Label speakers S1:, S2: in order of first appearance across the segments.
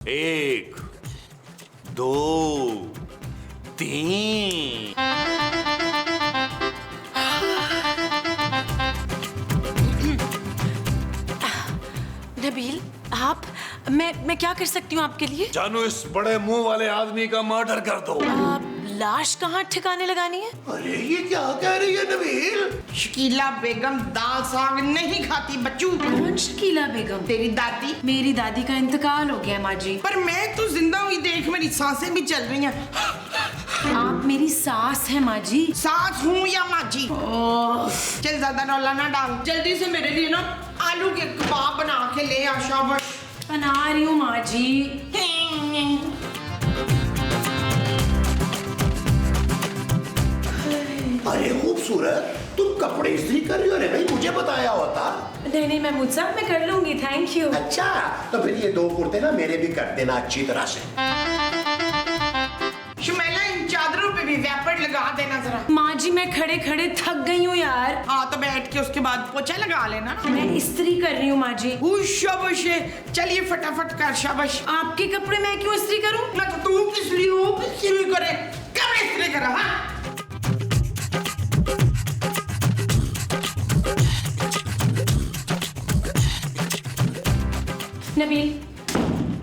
S1: 1 2 3।
S2: नबील, आप मैं क्या कर सकती हूँ आपके लिए?
S1: जानू, इस बड़े मुंह वाले आदमी का मर्डर कर दो।
S2: लाश कहाँ ठिकाने लगानी है?
S1: अरे ये क्या कह रही है नबील?
S3: शकीला बेगम दाल साग नहीं खाती बच्चू।
S2: कौन शकीला बेगम?
S3: तेरी दादी।
S2: मेरी दादी का इंतकाल हो गया माँ जी।
S3: पर मैं तो जिंदा हुई, देख मेरी सांसें भी चल रही हैं।
S2: आप मेरी सास है माँ जी।
S3: सास हूँ या माँ जी? चल ज्यादा रौला ना डाल, जल्दी से मेरे लिए ना आलू के कबाब बना के ले आ। शाबाश।
S2: बना रही हूँ माँ जी।
S1: अरे खूबसूरत, तुम कपड़े इस्त्री कर रही हो? अरे भाई मुझे बताया होता।
S2: नहीं महमूद साहब, मैं कर लूंगी, थैंक यू।
S1: अच्छा, तो फिर ये 2 कुर्ते ना मेरे भी कर देना अच्छी तरह से।
S3: शुमैला, इन चादरों पे भी वैपर लगा देना जरा।
S2: माँ जी मैं खड़े खड़े थक गई हूँ यार।
S3: हाँ तो बैठ के उसके बाद पोछा लगा लेना ना।
S2: मैं इस्त्री कर रही हूँ माँ जी।
S3: शाबाश, चलिए फटाफट कर। शाबाश।
S2: आपके कपड़े मैं क्यों इस्त्री करूँ?
S3: मैं तो तू किस लिए हो, इस्त्री करे, कब इस्त्री करा? हाँ
S2: नबील,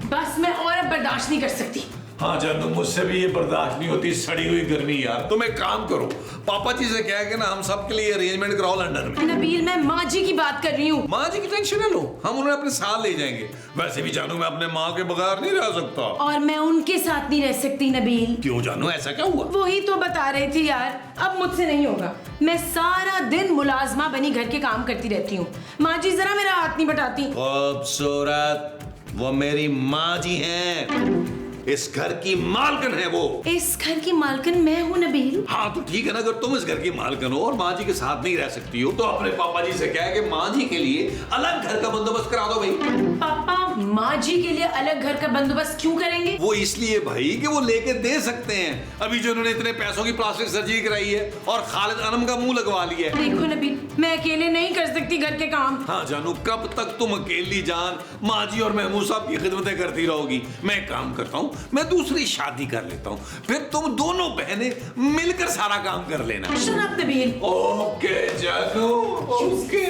S2: बस मैं और अब बर्दाश्त नहीं कर सकती।
S4: हाँ जानू, मुझसे भी ये बर्दाश्त नहीं होती सड़ी हुई गर्मी यार। तुम एक काम करो, पापा जी से कह के ना हम सब के लिए अरेंजमेंट कराओ लंदन में।
S2: नबील, मैं माँ जी की बात कर रही हूँ।
S4: माँ जी की टेंशन न लो, हम उन्हें अपने साथ ले जाएंगे। वैसे भी जानू, मैं अपने माँ के बगैर नहीं रह सकता।
S2: और मैं उनके साथ नहीं रह सकती नबील।
S4: क्यों जानू, ऐसा क्या हुआ?
S2: वही तो बता रही थी यार, अब मुझसे नहीं होगा। मैं सारा दिन मुलाजमा बनी घर के काम करती रहती हूँ। माँ जी जरा मेरा हाथ नहीं बटाती।
S4: खूबसूरत, वो मेरी माँ जी हैं, इस घर की मालकिन है वो।
S2: इस घर की मालकिन मैं हूँ नबील।
S4: हाँ तो ठीक है ना, अगर तुम इस घर की मालकिन हो और माँ जी के साथ नहीं रह सकती हो तो अपने पापा जी से कह के माँ जी के लिए अलग घर का बंदोबस्त करा दो भाई।
S2: पापा माँ जी के लिए अलग घर का बंदोबस्त क्यों करेंगे?
S4: वो इसलिए भाई कि वो लेके दे सकते हैं। अभी जो उन्होंने इतने पैसों की प्लास्टिक सर्जरी कराई है और खालिद अनम का मुंह लगवा लिया है।
S2: देखो नबील, मैं अकेले नहीं कर सकती घर के काम।
S4: हाँ जानू, कब तक तुम अकेली जान माँ जी और महमूद साहब की खिदमतें करती रहोगी? मैं एक काम करता हूँ, मैं दूसरी शादी कर लेता हूँ, फिर तुम दोनों बहनें मिलकर सारा काम कर लेना।
S2: Shut up Nabeel.
S4: ओके जानू, ओके।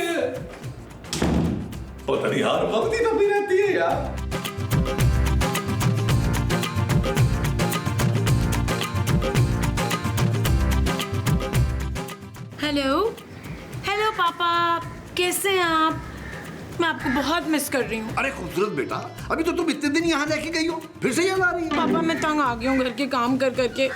S4: पता नहीं यार, वक्त ही दबी रहती है यार।
S2: हेलो हेलो पापा, कैसे हैं आप? मैं आपको बहुत मिस कर रही हूँ।
S5: अरे खूबसूरत बेटा, अभी तो तुम इतने दिन यहाँ रह के गई हो, फिर से याद आ रही है?
S2: पापा मैं तंग आ गई हूँ घर के काम कर करके।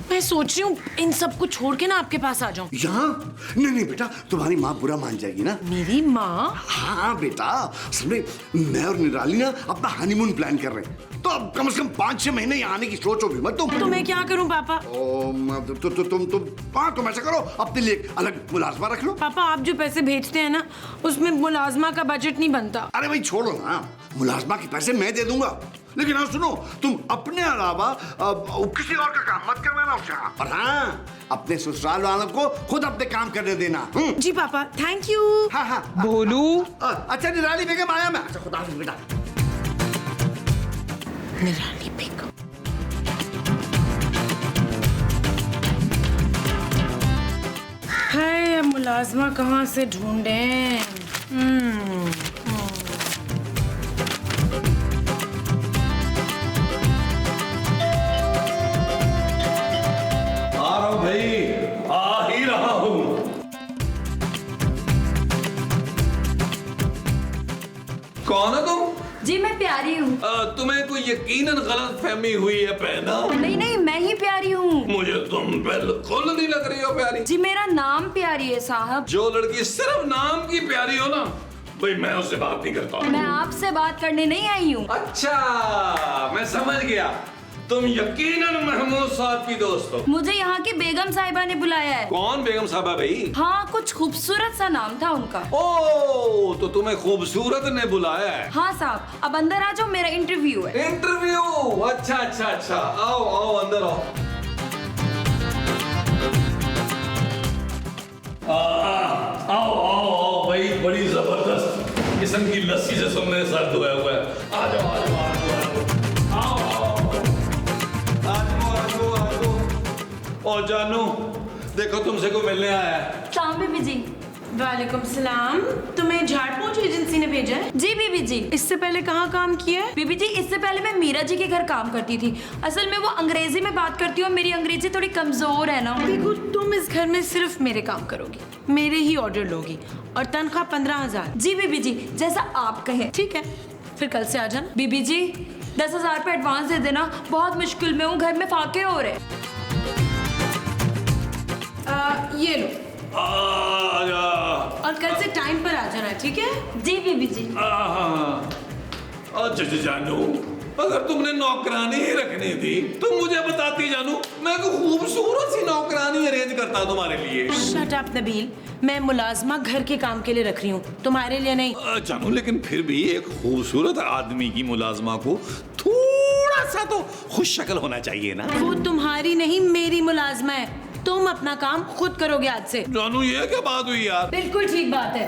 S2: मैं सोच रही हूँ इन सबको छोड़ के ना आपके पास आ जाऊँ।
S5: यहाँ? नहीं नहीं बेटा, तुम्हारी माँ बुरा मान जाएगी ना।
S2: मेरी माँ?
S5: हाँ बेटा, असल में मैं और निराली ना अपना हनीमून प्लान कर रहे हैं, तो अब कम से कम 5-6 महीने यहाँ आने की सोचो भी मत तुम।
S2: तो मैं क्या करूँ पापा?
S5: तुम ऐसा करो, अपने लिए अलग मुलाजमा रख लो।
S2: पापा आप जो पैसे भेजते हैं ना, उसमें मुलाजमा का बजट नहीं बनता।
S5: अरे भाई छोड़ो ना, मुलाजमा के पैसे मैं दे दूंगा, लेकिन हाँ सुनो, तुम अपने अलावा किसी और का काम मत करवाना उससे। और हाँ, अपने ससुराल वालों को खुद अपने काम करने देना।
S2: जी पापा, थैंक यू।
S5: हाँ हाँ
S3: बोलू।
S5: अच्छा निराली बेगम आया मैं। अच्छा खुदा हाफिज़ बेटा।
S2: निराली बेगम। है मुलाजमा कहाँ से ढूंढें?
S4: आ रहा हूँ भाई, आ ही रहा हूँ। कौन है तुम?
S6: जी मैं प्यारी हूँ।
S4: तुम्हें कोई यकीनन गलत फहमी हुई है पहना।
S6: नहीं नहीं, मैं ही प्यारी हूँ।
S4: मुझे तुम बिल्कुल नहीं लग रही हो प्यारी।
S6: जी मेरा नाम प्यारी है साहब।
S4: जो लड़की सिर्फ नाम की प्यारी हो ना, भाई मैं उससे बात नहीं करता।
S6: मैं आपसे बात करने नहीं आई हूँ।
S4: अच्छा मैं समझ गया, तुम यकीनन महमूद साहब की दोस्त हो।
S6: मुझे यहाँ की बेगम साहिबा ने बुलाया है।
S4: कौन बेगम साहबा भाई?
S6: हाँ, कुछ खूबसूरत सा नाम था उनका।
S4: ओ, तो तुम्हें खूबसूरत ने बुलाया है?
S6: हाँ साहब, अब अंदर आ जाओ, मेरा इंटरव्यू है।
S4: इंटरव्यू? अच्छा अच्छा अच्छा, आओ आओ अंदर आओ। आओ आओ आओ भाई, बड़ी जबरदस्त किस्म की लस्सी से तुमने सर धोया हुआ है। आ जाओ आ जाओ आ जाओ। ओ जानू, देखो तुमसे कोई मिलने आया है।
S6: सलाम बीबी जी।
S2: वालेकुम सलाम। तुम्हें झाड़ पोंछ एजेंसी ने भेजा है?
S6: जी बीबी जी।
S2: इससे पहले कहाँ काम किया है?
S6: बीबी जी, इससे पहले मैं मीरा जी के घर काम करती थी। असल में वो अंग्रेजी में बात करती हूँ, मेरी अंग्रेजी थोड़ी कमजोर है ना।
S2: देखो, तुम इस घर में सिर्फ मेरे काम करोगी, मेरे ही ऑर्डर लोगी और तनख्वाह 15,000।
S6: जी बीबी जी, जैसा आप कहें।
S2: ठीक है, फिर कल से आ जाना।
S6: बीबी जी 10,000 रुपये एडवांस दे देना, बहुत मुश्किल में हूँ, घर में फाके हो रहे।
S2: ये लो,
S4: आजा।
S2: और कल से टाइम पर आ जाना, ठीक है?
S6: जी बीबी जी।
S4: अच्छा जानू, अगर तुमने नौकरानी ही रखनी थी तो मुझे बताती जानू, मैं को खूबसूरत सी नौकरानी अरेंज करता तुम्हारे लिए।
S2: शट अप नबील, मैं मुलाजमा घर के काम के लिए रख रही हूँ, तुम्हारे लिए नहीं।
S4: जानू, लेकिन फिर भी एक खूबसूरत आदमी की मुलाजमा को थोड़ा सा तो खुश शक्ल होना चाहिए ना।
S2: वो तुम्हारी नहीं, मेरी मुलाजमा है। तुम अपना काम खुद करोगे आज से।
S4: जानू, ये क्या बात हुई यार?
S2: बिल्कुल ठीक बात है।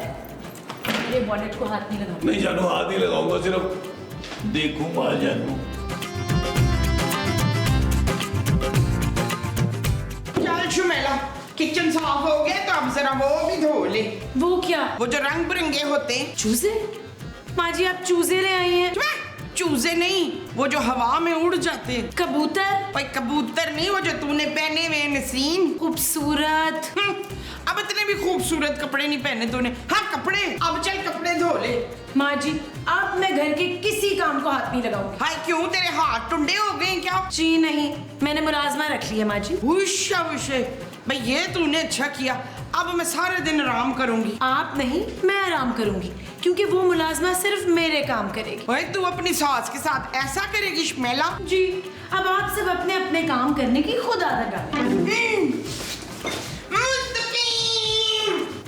S2: मेरे वॉलेट को हाथ नहीं लगाओ।
S4: नहीं जानू, हाथ ही लगाऊंगा, सिर्फ देखूंगा जानू।
S3: चल शुमेला, किचन साफ हो गया तो अब जरा वो भी धो ले।
S2: वो क्या?
S3: वो जो रंग बिरंगे होते हैं।
S2: चूजे? माँ जी, आप चूजे ले आई हैं?
S3: चूजे नहीं, वो जो हवा में उड़ जाते हैं।
S2: कबूतर?
S3: भाई कबूतर नहीं, वो जो तूने पहने हुए नसीन।
S2: खूबसूरत।
S3: अब इतने भी खूबसूरत कपड़े नहीं पहने तूने। हाँ कपड़े, अब चल कपड़े धो ले।
S2: माँ जी, अब मैं घर के किसी काम को हाथ नहीं लगाऊंगी।
S3: हाय क्यों, तेरे हाथ टुंडे हो गए क्या?
S2: जी नहीं, मैंने मुलाजमा रख लिया माँ जी।
S3: उष्या उष्य, भाई ये तूने अच्छा किया। अब मैं सारे दिन आराम करूंगी।
S2: आप नहीं, मैं आराम करूंगी, क्योंकि वो मुलाजमा सिर्फ मेरे काम करेगी।
S3: भाई तू अपनी सास के साथ ऐसा करेगी शमेला?
S2: जी, अब आप सब अपने अपने काम करने की खुद आदत डालें।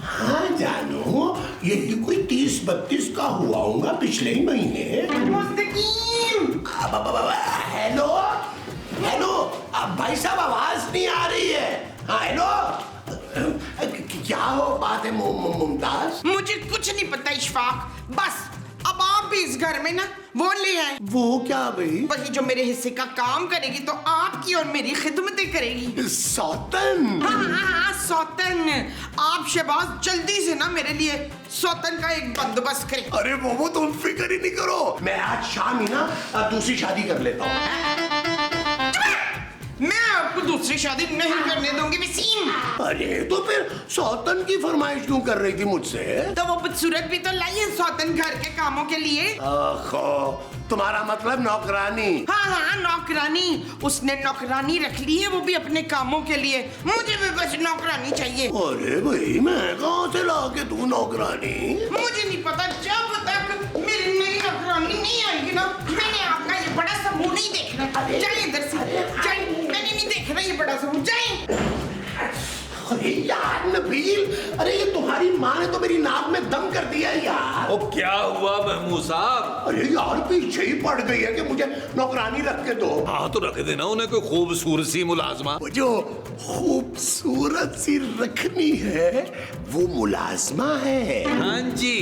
S1: हाँ जानू, ये कोई 30-32 का हुआ होगा पिछले ही महीने। हेलो हेलो, अब भाई साहब आवाज नहीं आ रही है। हाँ हेलो, क्या हो बात है मुमताज?
S3: मुझे कुछ नहीं पता इशफाक, बस अब आप भी इस घर में ना वो ले आए।
S1: वो क्या भाई?
S3: वही जो मेरे हिस्से का काम करेगी तो आपकी और मेरी खिदमतें करेगी।
S1: सौतन?
S3: हाँ, सौतन। आप शहबाज जल्दी से ना मेरे लिए सौतन का एक बंदोबस्त करें।
S1: अरे वो तुम फिक्र ही नहीं करो, मैं आज शाम ही ना दूसरी शादी कर लेता हूँ।
S3: मैं आपको दूसरी शादी नहीं करने दूंगी वसीम।
S1: अरे तो फिर सौतन की फरमाइश क्यों कर रही थी मुझसे?
S3: तो वो बदसूरत भी तो लाई है सौतन घर के कामों के लिए।
S1: आखो, तुम्हारा मतलब नौकरानी?
S3: हाँ, नौकरानी। उसने नौकरानी रख ली है, वो भी अपने कामों के लिए। मुझे भी बस नौकरानी चाहिए।
S1: अरे भाई, मैं कहाँ से ला के दूं नौकरानी?
S3: मुझे नहीं पता, जब तक मेरी नई नौकरानी नहीं आएगी ना, मैंने आपका ये बड़ा समूह नहीं देखना। जाए इधर से, जाए, मैंने नहीं देखना ये बड़ा समूह, जाए।
S1: अरे यार नबील, अरे ये तुम्हारी माँ ने तो मेरी नाक में दम कर दिया यार।
S4: ओ क्या हुआ महमूद साहब?
S1: अरे यार पीछे ही पड़ गई है कि मुझे नौकरानी रख के दो।
S4: हाँ तो रख देना उन्हें कोई खूबसूरत सी मुलाजमा।
S1: वो जो खूबसूरत सी रखनी है वो मुलाजमा है।
S4: हाँ जी,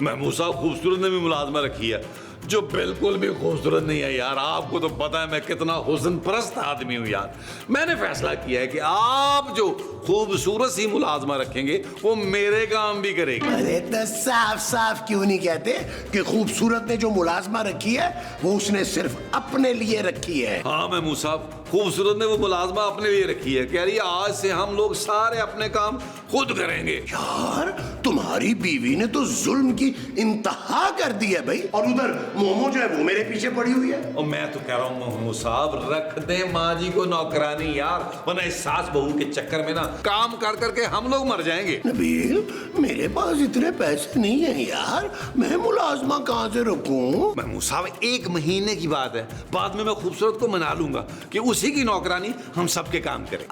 S4: महमूद साहब खूबसूरत ने भी मुलाजमा रखी है, जो बिल्कुल भी खूबसूरत नहीं है यार। आपको तो पता है मैं कितना हुस्न परस्त आदमी हूँ यार। मैंने फैसला किया है कि आप जो खूबसूरत सी मुलाजमा रखेंगे वो मेरे काम भी करेगी।
S1: अरे तो साफ साफ क्यों नहीं कहते कि खूबसूरत ने जो मुलाजमा रखी है वो उसने सिर्फ अपने लिए रखी है।
S4: हाँ महमूद साहब, खूबसूरत ने वो मुलाजमा अपने लिए रखी है कि यार आज से हम लोग सारे अपने काम खुद करेंगे।
S1: यार तुम्हारी बीवी ने तो जुल्म की इंतहा कर दी है भाई, और उधर मोमो जो है वो मेरे पीछे पड़ी हुई है।
S4: और मैं तो कह रहा हूँ महमूद साहब, रख दे माँ जी को नौकरानी यार, वरना इस सास बहू के चक्कर में ना काम कर करके हम लोग मर जाएंगे।
S1: नबील, मेरे पास इतने पैसे नहीं है यार, मैं मुलाजमा कहाँ से रखूं?
S4: महमूद साहब 1 महीने की बात है, बाद में मैं खूबसूरत को मना लूंगा कि उसी की नौकरानी हम सबके काम करें।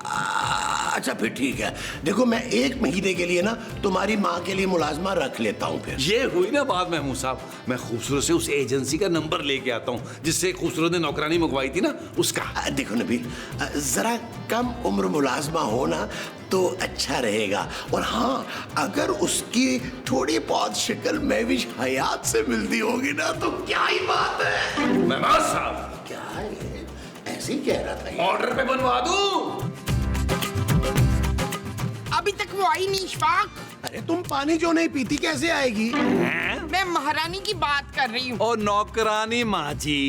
S1: अच्छा फिर ठीक है, देखो मैं 1 महीने के लिए ना तुम्हारी माँ के लिए मुलाजमा रख लेता हूँ। फिर
S4: ये हुई ना बात महमूद साहब, मैं खूबसूरत से उस एजेंसी का नंबर लेके आता हूँ जिससे खूबसूरत ने नौकरानी मंगवाई थी ना, उसका।
S1: देखो नबील, जरा कम उम्र मुलाजमा हो ना तो अच्छा रहेगा, और हाँ अगर उसकी थोड़ी बहुत शक्ल महविश हयात से मिलती होगी ना तो क्या ही बात है।
S4: महमूद साहब,
S1: क्या है, ऐसे ही कह रहा था।
S4: ऑर्डर पे बनवा दूं?
S3: वो आई नहीं इशफाक।
S1: अरे तुम पानी जो नहीं पीती कैसे आएगी?
S3: मैं महारानी की बात कर रही हूँ।
S4: ओ नौकरानी माँ जी।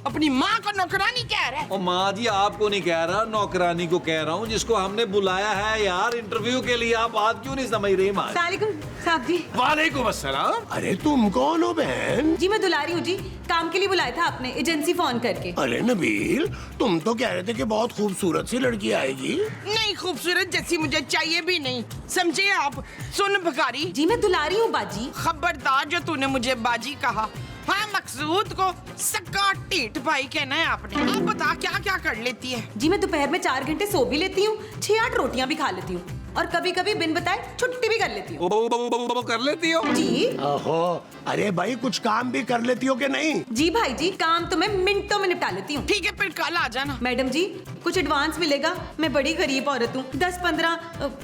S3: अपनी माँ को नौकरानी कह रहा है।
S4: ओ माँ जी आपको नहीं कह रहा, नौकरानी को कह रहा हूँ, जिसको हमने बुलाया है यार इंटरव्यू के लिए। आप बात क्यों नहीं समझ रही माँ?
S7: सलामकुम साहब जी।
S4: वालेकुम अस्सलाम।
S1: अरे तुम कौन हो बहन?
S7: जी मैं दुलारी हूँ जी, काम के लिए बुलाया था आपने एजेंसी फोन करके।
S1: अरे नबील, तुम तो कह रहे थे कि बहुत खूबसूरत सी लड़की आएगी।
S3: नहीं, खूबसूरत जैसी मुझे चाहिए भी नहीं, समझे आप? सुन भिखारी
S7: जी मैं दुलारी हूँ बाजी।
S3: खबरदार जो तूने मुझे बाजी कहा। हाँ, मकसूद को सक्का टीट भाई कहना है आपने। आप बता क्या क्या कर लेती है?
S7: जी मैं दोपहर में 4 घंटे सो भी लेती हूँ, 6-8 रोटियाँ भी खा लेती हूँ और कभी कभी बिन बताए छुट्टी भी कर लेती हूँ।
S4: ओ कर लेती हो?
S7: जी
S1: ओहो, अरे भाई कुछ काम भी कर लेती हो कि नहीं?
S7: जी भाई जी, काम तो मैं मिनटों में निपटा लेती हूँ।
S3: ठीक है, फिर कल आ जाना।
S7: मैडम जी कुछ एडवांस मिलेगा, मैं बड़ी गरीब औरत हूँ। 10-15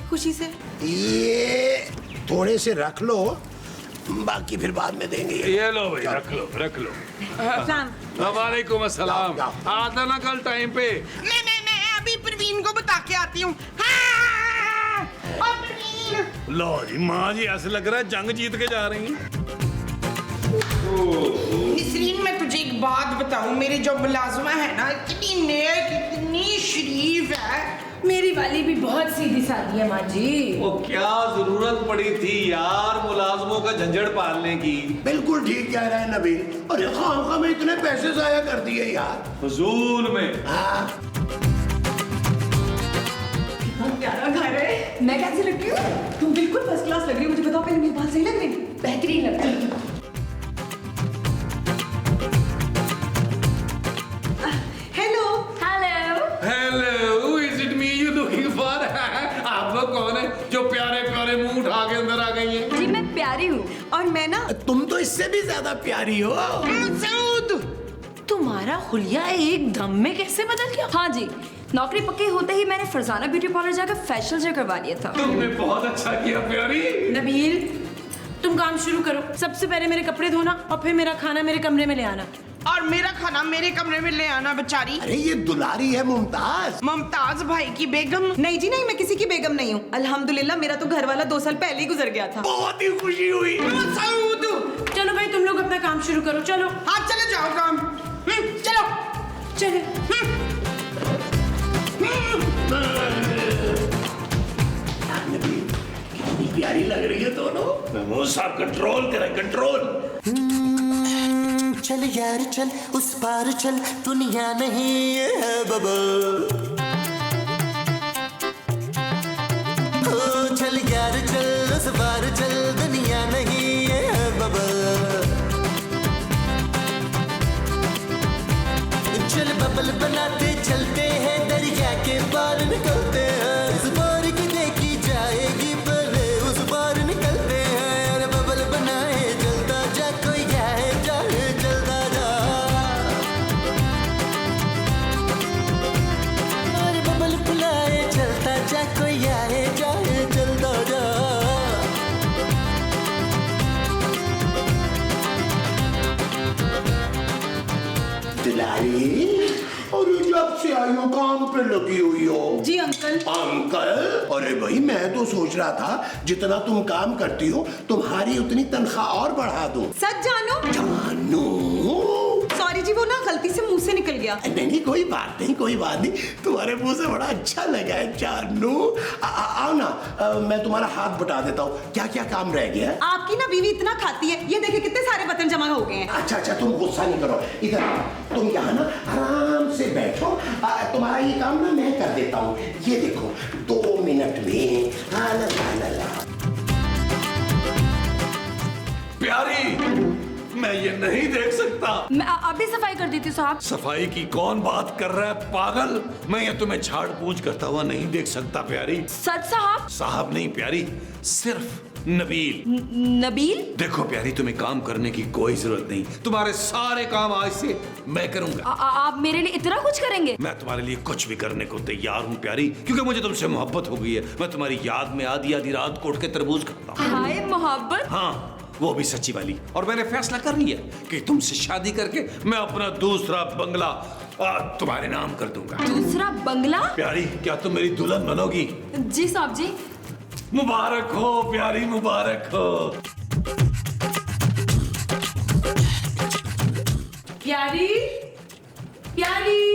S7: खुशी से।
S1: ये थोड़े से रख लो, बाकी फिर बाद में देंगे।
S4: ये लो भाई, रख लो रख लो।
S7: सलाम।
S4: वालेकुम अस्सलाम।
S1: जाओ, जाओ।
S4: आता ना कल टाइम पे।
S3: मैं अभी प्रवीण को बता के आती हूँ। हाँ, ओ प्रवीण।
S4: लो जी माँ जी, ऐसे लग रहा है जंग जीत के जा रही हैं।
S3: निसरीन, मैं तुझे एक बात बताऊं, मेरी जो मुलाजमा है ना, इतनी नेक, इतनी शरीफ है।
S2: मेरी वाली भी बहुत सीधी सादी है माँ जी।
S4: वो क्या जरूरत पड़ी थी यार मुलाजमों का झंझट पालने की?
S1: बिल्कुल ठीक कह रहा है नबील। अरे खामखा में इतने पैसे जाया कर दिए यार।
S4: फजूल में।
S1: हाँ,
S7: प्यारा घर है। मैं कैसी लगती हूँ? तुम बिल्कुल फर्स्ट क्लास लग रही हो। मुझे बताओ पहले, मेरी बात सही लग रही है?
S2: बेहतरीन लगती है।
S7: Hello.
S6: Hello.
S4: Hello, is it me you looking for? आप लोग कौन है जो प्यारे प्यारे मुंह उठा के अंदर आ गई हैं?
S6: जी मैं प्यारी हूँ।
S7: और मैं ना
S1: तुम तो इससे भी ज्यादा प्यारी हो।
S3: मसूद,
S2: तुम्हारा हुलिया एक दम में कैसे बदल गया?
S6: हाँ जी, नौकरी पक्की होते ही मैंने फरजाना ब्यूटी पार्लर जाकर फेशियल जो करवा लिया था।
S4: तुमने बहुत अच्छा किया प्यारी।
S2: नबील, तुम काम शुरू करो। सबसे पहले मेरे कपड़े धोना और फिर मेरा खाना मेरे कमरे में ले आना।
S3: और मेरा खाना मेरे कमरे में ले आना। बेचारी
S1: अरे ये दुलारी है मुमताज।
S3: मुमताज भाई की बेगम।
S7: नहीं जी नहीं, मैं किसी की बेगम नहीं हूँ। अल्हम्दुलिल्लाह मेरा तो घर वाला 2 साल पहले ही गुजर गया था।
S1: बहुत ही खुशी हुई।
S3: मसूद,
S2: चलो भाई, तुम लोग अपना काम शुरू करो। चलो
S3: हाँ चले जाओ काम। चलो।
S2: चले।
S1: नबील, कितनी प्यारी लग रही है दोनों।
S4: महमूद साहब कंट्रोल करें, कंट्रोल।
S8: चल यार चल, उस पार चल, दुनिया नहीं है बबल। ओ चल यार चल, उस पार चल, दुनिया नहीं है बबल। चल बबल बनाते चलते हैं, दरिया के पार निकलते हैं। इस पार की देखी जाएगी, पहले उस पार निकलते हैं। अरे बबल बनाए चलता जा, कोई जाए जाए चलता जा। अरे बबल बुलाए चलता जा, कोई आए जाए चलता जा।
S1: दुलारी, और जब से आई हो काम पे लगी हुई हो।
S7: जी अंकल।
S1: अंकल, अरे भाई मैं तो सोच रहा था जितना तुम काम करती हो तुम्हारी उतनी तनख्वाह और बढ़ा दूं।
S7: सच जानो?
S1: जानू।
S7: सॉरी जी, वो ना गलती से मुंह से निकल गया।
S1: नहीं, कोई बात नहीं, कोई बात नहीं। तुम्हारे मुंह से बड़ा अच्छा लगा है जानू। आओ ना, मैं तुम्हारा हाथ बटा देता हूँ। क्या क्या काम रह गया है?
S7: आपकी ना बीवी इतना खाती है, ये देखिए कितने सारे बर्तन जमा हो गए हैं।
S1: अच्छा, तुम गुस्सा नहीं करो। इधर आओ, तुम यहाँ ना आराम से बैठो। तुम्हारा ये काम ना मैं कर देता हूँ। ये देखो 2 मिनट में। ला।
S4: प्यारी, मैं ये नहीं देख सकता।
S6: मैं अभी सफाई कर देती हूँ साहब।
S4: सफाई की कौन बात कर रहा है पागल? मैं ये तुम्हें झाड़ पूंछ करता हुआ नहीं देख सकता प्यारी।
S6: सच साहब?
S4: साहब नहीं प्यारी, सिर्फ नबील।
S6: नबील?
S4: देखो प्यारी, तुम्हें काम करने की कोई जरूरत नहीं। तुम्हारे सारे काम आज से मैं करूंगा।
S6: आप मेरे लिए इतना कुछ करेंगे?
S4: मैं तुम्हारे लिए कुछ भी करने को तैयार हूँ प्यारी, क्योंकि मुझे तुमसे मोहब्बत हो गई है। मैं तुम्हारी याद में आधी आधी रात को उठ के तरबूज खाता हूँ।
S6: हाय मोहब्बत।
S4: हाँ, वो भी सच्ची वाली। और मैंने फैसला कर लिया कि तुमसे शादी करके मैं अपना दूसरा बंगला तुम्हारे नाम कर दूंगा।
S6: दूसरा बंगला?
S4: प्यारी, क्या तुम मेरी दुल्हन बनोगी?
S6: जी साहब जी।
S4: मुबारक हो प्यारी, मुबारक हो।
S2: प्यारी, प्यारी।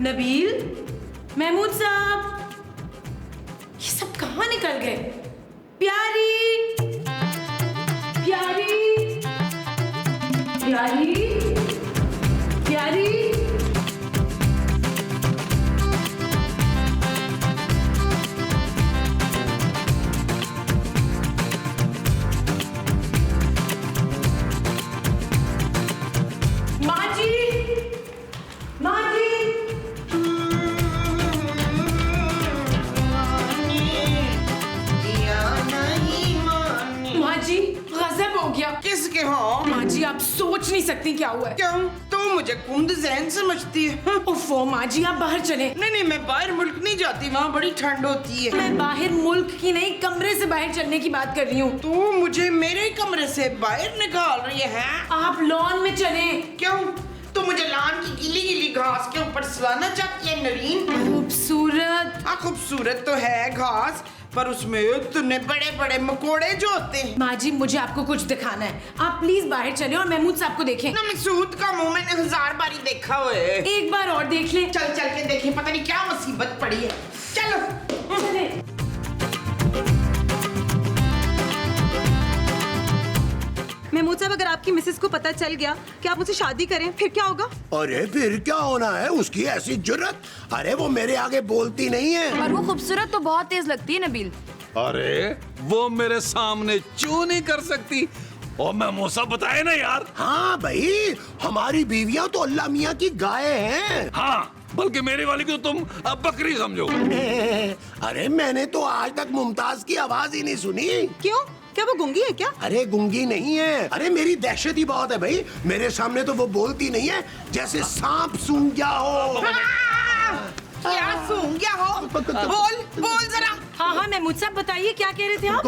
S2: नबील, महमूद साहब, ये सब कहाँ निकल गए? प्यारी, प्यारी, प्यारी, प्यारी। माँ जी, माँ जी। माँ जी, गजब हो गया।
S3: किसके हो?
S2: माँ जी, आप सोच नहीं सकती क्या हुआ है।
S3: क्यों? तू मुझे कुंद जहन समझती है?
S2: उफ़ो माँ जी, आप बाहर चले।
S3: नहीं, मैं बाहर मुल्क नहीं जाती, वहाँ बड़ी ठंड होती है।
S2: मैं बाहर मुल्क की नहीं, कमरे से बाहर चलने की बात कर रही हूँ।
S3: तू मुझे मेरे कमरे से बाहर निकाल रही है?
S2: आप लॉन में चले।
S3: क्यों? तू मुझे लान की गीली गीली घास के ऊपर सुलाना चाहती है नरीन?
S2: खूबसूरत।
S3: हाँ, खूबसूरत तो है घास, पर उसमें इतने बड़े बड़े मकोड़े जो होते हैं।
S2: माँ जी, मुझे आपको कुछ दिखाना है। आप प्लीज बाहर चले और महमूद साहब को देखें।
S3: ना मसूद का मुंह मैंने 1000 बारी देखा हुआ है।
S2: एक बार और देख ले।
S3: चल चल के देखें, पता नहीं क्या मुसीबत पड़ी है। चलो।
S2: चले।
S7: महमूद साहब, अगर आपकी मिसेस को पता चल गया कि आप मुझसे शादी करें, फिर क्या होगा?
S1: अरे फिर क्या होना है, उसकी ऐसी जुर्रत। अरे वो मेरे आगे बोलती नहीं है।
S6: और वो खूबसूरत तो बहुत तेज लगती है नबील।
S4: अरे वो मेरे सामने चू नहीं कर सकती। और मैं मूसा बताए ना यार।
S1: हाँ भाई, हमारी बीवियां तो अल्लाह मियाँ की गाय हैं।
S4: हाँ, बल्कि मेरी वाली को तुम अब बकरी समझो।
S1: अरे मैंने तो आज तक मुमताज की आवाज ही नहीं सुनी।
S7: क्यों? क्या वो गूंगी है क्या?
S1: अरे गूंगी नहीं है, अरे मेरी दहशत ही बहुत है भाई। मेरे सामने तो वो बोलती नहीं है, जैसे सांप सूंघ गया हो।
S3: क्या सूंघ गया हो? बोल जरा।
S2: हाँ हाँ, महमूद साहब बताइए, क्या कह रहे थे आप?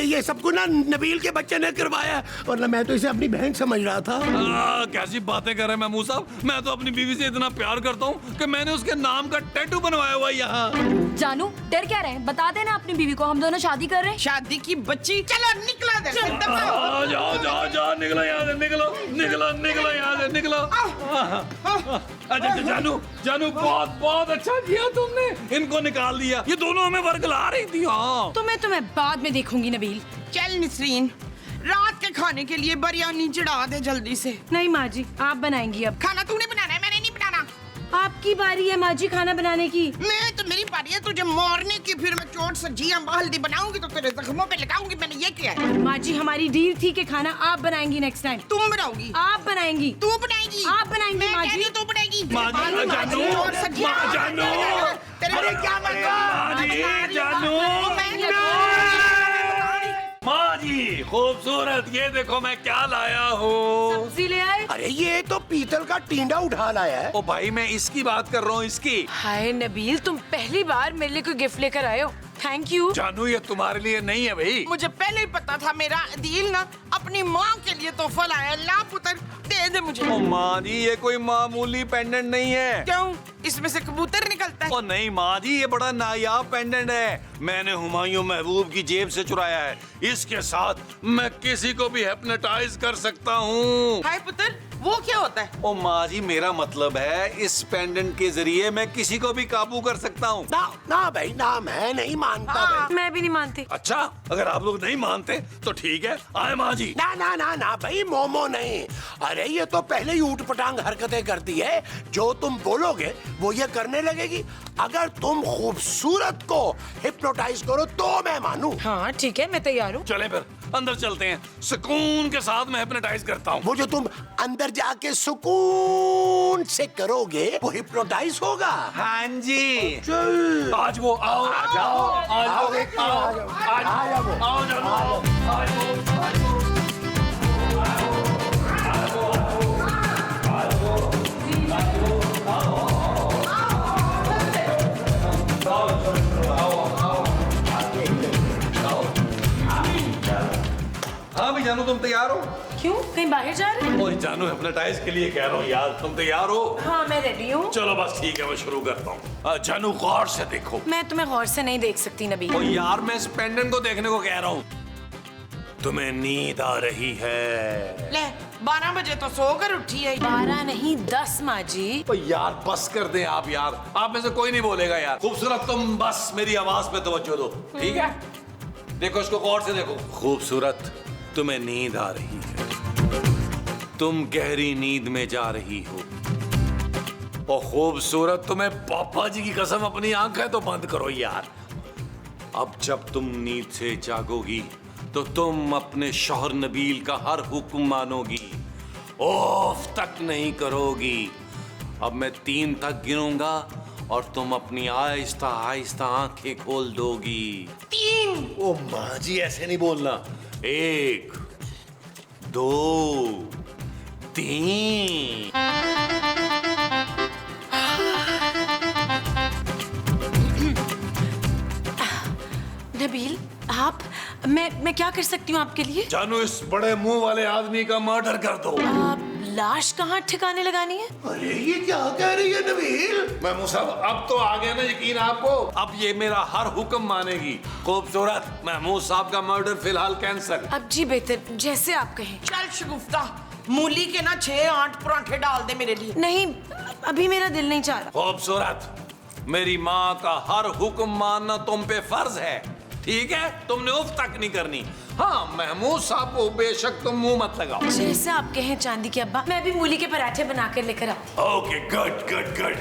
S1: ये सबको ना नबील के बच्चे ने करवाया, वरना मैं तो इसे अपनी बहन समझ रहा था।
S4: कैसी बातें कर रहे हैं महमूद साहब। मैं तो अपनी बीवी से इतना प्यार करता हूँ कि मैंने उसके नाम का टैटू बनवाया हुआ है यहाँ।
S6: जानू, डर क्या रहे हैं? बता देना अपनी बीवी को हम दोनों शादी कर रहे हैं।
S3: शादी की बच्ची, चलो निकला दे।
S4: जाओ जाओ जाओ, निकलो यहाँ से, निकलो निकलो निकलो यहाँ से, निकलो। अच्छा जानू, जानू बहुत बहुत अच्छा किया तुमने, इनको निकाल दिया। ये दोनों हमें वर्गला रही थी। हाँ,
S2: तो मैं तुम्हें बाद में देखूंगी नबील।
S3: चल नसरीन, रात के खाने के लिए बिरयानी चढ़ा दे जल्दी से।
S2: नहीं माँ जी, आप बनाएंगी अब।
S3: खाना तूने बनाना है, मैंने नहीं बनाना।
S2: आपकी बारी है माँ जी खाना बनाने की।
S3: मैं तो मेरी बारी है तुझे मारने की। फिर मैं चोट सब्जी अम्बा हल्दी बनाऊंगी तो तेरे जख्मों पे लगाऊंगी। मैंने ये किया है।
S2: माँ जी, हमारी डील थी कि खाना आप बनाएंगी नेक्स्ट टाइम।
S3: तुम बनाओगी?
S2: आप बनाएंगी।
S3: तू बनाएगी?
S2: आप बनाएंगी
S3: मैं
S2: माँ
S3: कह
S2: जी।
S3: रही हूँ तू बनाएगी।
S4: माँ जी, जानू,
S3: चोट सब्जी
S4: जानू,
S3: तेरे क्या
S4: माँ जी, जानू, माँ जी खूबसूरत, ये देखो मैं क्या लाया हूँ।
S2: सब्जी ले आए।
S1: अरे ये तो पीतल का टींडा उठा लाया है।
S4: ओ भाई, मैं इसकी बात कर रहा हूँ, इसकी।
S2: हाय नबील, तुम पहली बार मेरे लिए कोई गिफ्ट लेकर आए हो। Thank you.
S4: जानू, ये तुम्हारे लिए नहीं है भाई।
S3: मुझे पहले ही पता था मेरा दिल ना अपनी माँ के लिए तोहफा लाया। ला पुत्र, दे दे मुझे।
S4: ओ माँ जी, ये कोई मामूली पेंडेंट नहीं है।
S3: क्यों? इसमें से कबूतर निकलता है?
S4: ओ नहीं माँ जी, ये बड़ा नायाब पेंडेंट है। मैंने हुमायूं महबूब की जेब से चुराया है। इसके साथ मैं किसी को भी हिप्नोटाइज कर सकता हूँ।
S3: हाय पुत्र, वो क्या होता है?
S4: ओ माँ जी, मेरा मतलब है इस पेंडेंट के जरिए मैं किसी को भी काबू कर सकता हूँ।
S1: ना ना भाई, ना मैं नहीं मानता भाई।
S2: मैं भी नहीं मानती।
S4: अच्छा, अगर आप लोग नहीं मानते तो ठीक है, आए माँ जी।
S1: ना ना ना ना भाई, मोमो नहीं। अरे ये तो पहले ही ऊट पटांग हरकतें करती है। जो तुम बोलोगे वो ये करने लगेगी। अगर तुम खूबसूरत को हिप्नोटाइज करो तो मैं मानूं।
S2: हाँ ठीक है, मैं तैयार हूँ।
S4: चले फिर अंदर चलते हैं, सुकून के साथ मैं हिप्नोटाइज करता हूँ।
S1: वो जो तुम अंदर जाके सुकून से करोगे वो हिप्नोटाइज होगा।
S4: हाँ जी,
S1: चल।
S4: आज वो आओ, आओ, आओ, आओ, आओ, जानू, आओ। हाँ भाई जानू तुम तैयार हो?
S2: क्यों, कहीं बाहर जा रहे हैं?
S4: ओए जानू, हिप्नोटाइज के लिए कह रहा हूँ यार, तुम तैयार हो?
S2: हाँ मैं रेडी हूँ।
S4: चलो बस ठीक है, मैं शुरू करता हूँ। जानू गौर से देखो।
S2: मैं तुम्हें गौर से नहीं देख सकती नबील।
S4: ओ यार, मैं इस पेंडेंट को देखने को कह रहा हूँ। तुम्हें नींद आ रही है?
S3: ले 12 बजे तो सोकर उठी है।
S2: 12 नहीं 10 माँ जी।
S4: ओ यार बस कर दें आप यार, आप में से कोई नहीं बोलेगा यार। खूबसूरत तुम बस मेरी आवाज पे तवज्जो दो, ठीक है? देखो इसको गौर से देखो। खूबसूरत, तुम्हें नींद आ रही है, तुम गहरी नींद में जा रही हो। और खूबसूरत, तुम्हें पापा जी की कसम अपनी आंखें तो बंद करो यार। अब जब तुम नींद से जागोगी तो तुम अपने शौहर नबील का हर हुक्म मानोगी, ओफ तक नहीं करोगी। अब मैं 3 तक गिनूंगा और तुम अपनी आहिस्ता आहिस्ता आंखें खोल दोगी।
S3: 3।
S4: ओ माँ जी, ऐसे नहीं बोलना। 1 2 3।
S2: नबील, आप, मैं क्या कर सकती हूँ आपके लिए?
S4: जानू, इस बड़े मुंह वाले आदमी का मर्डर कर दो।
S2: आप लाश कहाँ ठिकाने लगानी है?
S1: अरे ये क्या कह रही है नबील?
S4: महमूद साहब, अब तो आ गया ना यकीन आपको? अब ये मेरा हर हुक्म मानेगी। खूबसूरत, महमूद साहब का मर्डर फिलहाल कैंसल।
S2: अब जी बेहतर, जैसे आप कहें।
S3: चल शगुफ्ता, मूली के ना 6-8 पराठे डाल दे मेरे लिए।
S2: नहीं, अभी मेरा दिल नहीं चाह रहा।
S4: खूबसूरत, मेरी माँ का हर हुक्म मानना तुम पे फर्ज है, ठीक है? तुमने उफ तक नहीं करनी। हाँ, महमूद साहब को बेशक तुम मुंह मत लगाओ।
S2: जैसे आप कहें चांदी के अब्बा, मैं अभी मूली के पराठे बनाकर लेकर आती
S4: okay, good good good.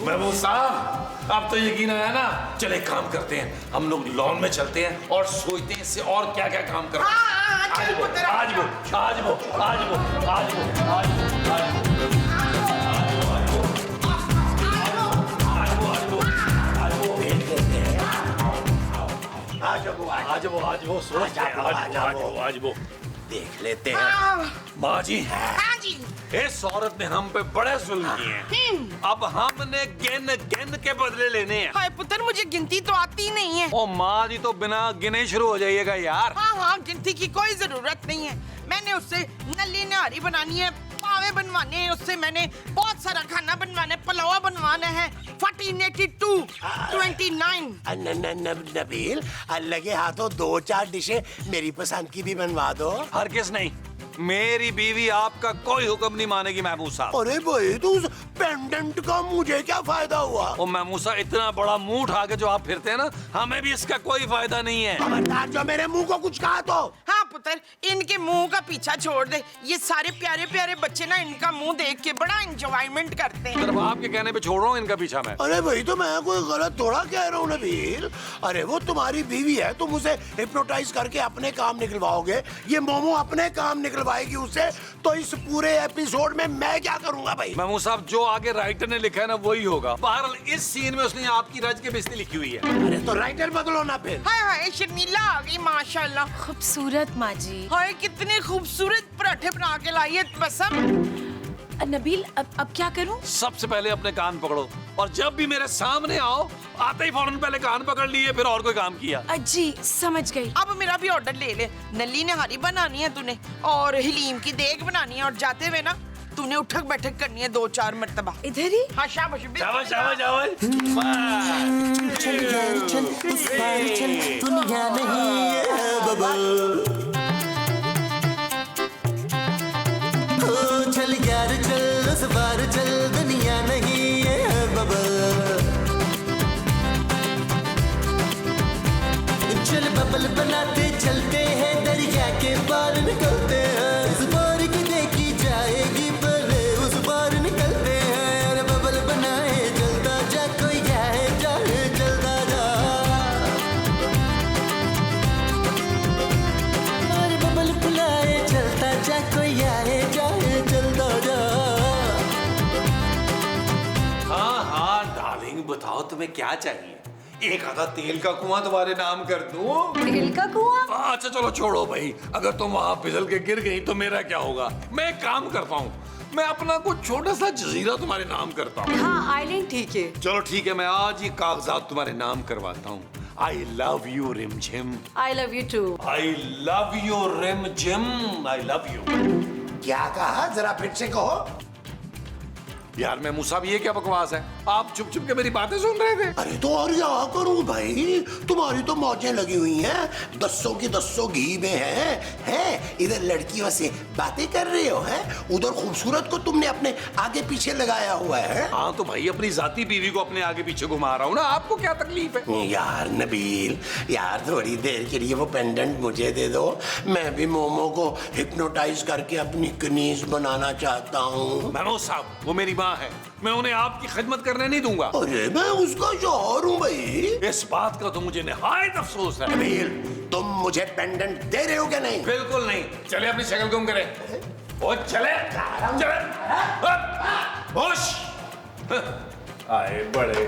S4: Mahmood साहब, अब तो यकीन आया ना? चले काम करते हैं, हम लोग लॉन में चलते हैं और सोचते हैं इससे और क्या क्या काम करते हैं।
S3: हाँ, चल पुत्र।
S4: आज वो आज वो आज वो आज वो आज वो आज वो आज वो सोच आज वो
S1: देख लेते हैं।
S3: हाँ
S4: माँ जी,
S3: हाँ जी।
S4: इस औरत ने हम पे बड़े जुल्म किए हैं। अब हमने गिन गिन के बदले लेने हैं।
S3: हाय पुत्र, मुझे गिनती तो आती नहीं है।
S4: ओ माँ जी, तो बिना गिने शुरू हो जाइएगा यार।
S3: हाँ हाँ, गिनती की कोई जरूरत नहीं है। मैंने उससे नली नारी बनानी है, पावे बनवाने हैं, उससे मैंने बहुत सारा खाना बनवाना है, पुलाव बनवाना है। 1482 29।
S1: नबील, लगे हाथों 2-4 डिशें मेरी पसंद की भी बनवा दो।
S4: हरगिज़ नहीं, मेरी बीवी आपका कोई हुक्म नहीं मानेगी महमूद साहब।
S1: अरे भाई, तो उस पेंडेंट का मुझे क्या फायदा हुआ?
S4: ओ महमूद साहब, इतना बड़ा मुंह उठा के जो आप फिरते हैं ना, हमें भी इसका कोई फायदा नहीं है।
S1: खबरदार जो मेरे मुंह को कुछ कहा तो।
S3: हाँ पुत्र, इनके मुंह का पीछा छोड़ दे। ये सारे प्यारे प्यारे बच्चे ना इनका मुंह देख के बड़ा एंजॉयमेंट करते हैं।
S4: सिर्फ आपके कहने पे छोड़ रहा हूँ इनका पीछा मैं।
S1: अरे भाई, तो मैं कोई गलत थोड़ा कह रहा हूँ नबील। अरे वो तुम्हारी बीवी है, तुम उसे हिप्नोटाइज करके अपने काम निकलवाओगे, ये मोमो अपने काम निकलवाएगी उससे, तो इस पूरे एपिसोड में मैं क्या करूंगा भाई?
S4: महमूद साहब, जो आगे राइटर ने लिखा है ना वही होगा। बहरहाल इस सीन में उसने आपकी रज के बिस्ती लिखी हुई है।
S1: अरे तो राइटर बदलो ना फिर।
S3: हाय हाय, शर्मिला आ गई माशाल्लाह।
S2: खूबसूरत माँ जी।
S3: हाय, कितने खूबसूरत पराठे बना के लाई है बसम।
S2: नबील, अब क्या करूं?
S4: सबसे पहले अपने कान पकड़ो और जब भी मेरे सामने आओ, आते ही फौरन पहले कान पकड़ लिए, फिर और कोई काम किया।
S2: जी समझ गई।
S3: अब मेरा भी ऑर्डर ले ले। नली निहारी बनानी है तूने, और हलीम की देग बनानी है, और जाते हुए ना तूने उठक बैठक करनी है 2-4 मर्तबा।
S2: इधर ही?
S3: हाँ, शाबाश
S4: शाबाश शाबाश शाबाश।
S8: चल यार चल, इस बार चल, दुनिया नहीं है बबल। ओ चल यार चल, इस बार चल, दुनिया नहीं है बबल। चल बबल बनाते चलते हैं, दरिया के पार निकलते हैं। इस बार की देखी जाएगी, पहले उस बार निकलते हैं। अरे बबल बनाए चलता जा, कोई आए जाए चलता जा। अरे बबल बुलाए चलता जा, कोई आए जाए चलता जा।
S4: हाँ हाँ डार्लिंग, बताओ तुम्हें क्या चाहिए? एक आधा तेल का कुआं तुम्हारे नाम कर दूं?
S7: तेल का कुआं?
S4: अच्छा चलो छोड़ो भाई, अगर तुम वहां फिसल के गिर गई तो मेरा क्या होगा? मैं एक काम करता हूँ, मैं अपना कुछ छोटा सा जजीरा तुम्हारे नाम करता हूँ।
S7: हाँ, आइलैंड ठीक है।
S4: चलो ठीक है, मैं आज ही कागजात तुम्हारे नाम करवाता हूँ। आई love you Rimjhim,
S7: I love you too.
S4: I love you Rimjhim, I love you.
S1: क्या कहा, जरा फिर से कहो।
S4: यार मैं मूसा भी, ये क्या बकवास है? आप चुप चुप के मेरी बातें सुन रहे थे।
S1: अरे तो और क्या करूं भाई, तुम्हारी तो मौजें लगी हुई हैं, 10 की 10 घी में है। इधर लड़कियों से बातें कर रहे हो, है उधर खूबसूरत को तुमने अपने आगे पीछे लगाया हुआ है।
S4: हाँ तो भाई अपनी जाती बीवी को अपने आगे पीछे घुमा रहा हूँ ना, आपको क्या तकलीफ है?
S1: यार नबील, यार थोड़ी देर के लिए वो पेंडेंट मुझे दे दो, मैं भी मोमो को हिप्नोटाइज करके अपनी कनीज बनाना चाहता हूँ।
S4: महमूद साहब, वो मेरी माँ है, मैं उन्हें आपकी खिदमत करने नहीं दूंगा।
S1: अरे मैं उसका शौहर हूँ भाई।
S4: इस बात का तो मुझे निहायत अफसोस है।
S1: नबील, तुम मुझे पेंडेंट दे रहे हो क्या? नहीं,
S4: बिल्कुल नहीं। चले अपनी शक्ल गुम करें। ओ चले चले, होश। आए बड़े।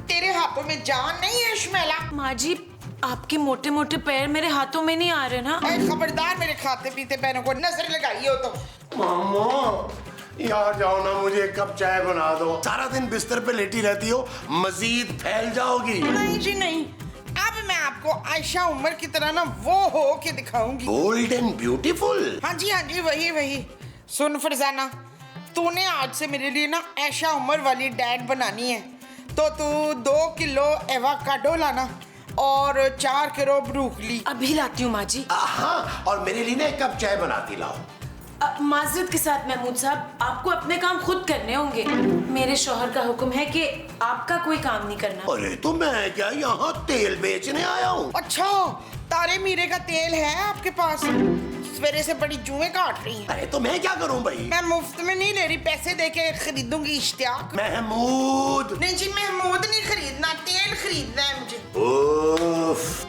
S3: तेरे हाथों में जान नहीं है इश्मैला।
S2: माँ जी, आपके मोटे मोटे पैर मेरे हाथों में नहीं आ रहे ना।
S3: अरे खबरदार मेरे खाते पीते पैरों को नजर लगाई हो तो।
S1: मामो, यहाँ जाओ ना, मुझे एक कप चाय बना दो। सारा दिन बिस्तर पे लेटी रहती हो, मजीद फैल जाओगी।
S3: नहीं जी नहीं, अब मैं आपको आयशा उमर की तरह ना वो हो के दिखाऊंगी।
S1: Bold and beautiful.
S3: हाँ जी वही। सुन फरजाना, तूने आज से मेरे लिए ना आयशा उमर वाली डाइट बनानी है, तो तू 2 किलो एवोकाडो लाना और 4 किलो ब्रोकली।
S2: अभी लाती हूँ माँ जी।
S1: हाँ, और मेरे लिए ना एक कप चाय बनाती लाओ।
S2: माजरत के साथ महमूद साहब, आपको अपने काम खुद करने होंगे। मेरे शौहर का हुक्म है कि आपका कोई काम नहीं करना।
S1: अरे तो मैं क्या यहाँ तेल बेचने आया हूँ?
S3: अच्छा, तारे मीरे का तेल है आपके पास? सवेरे से बड़ी जुएं काट रही हैं।
S1: अरे तो मैं क्या करूँ भाई?
S3: मैं मुफ्त में नहीं ले रही, पैसे देके खरीदूंगी। इश्तियाक।
S1: महमूद।
S3: नहीं जी, महमूद नहीं खरीदना, तेल खरीदना है मुझे।
S1: उफ।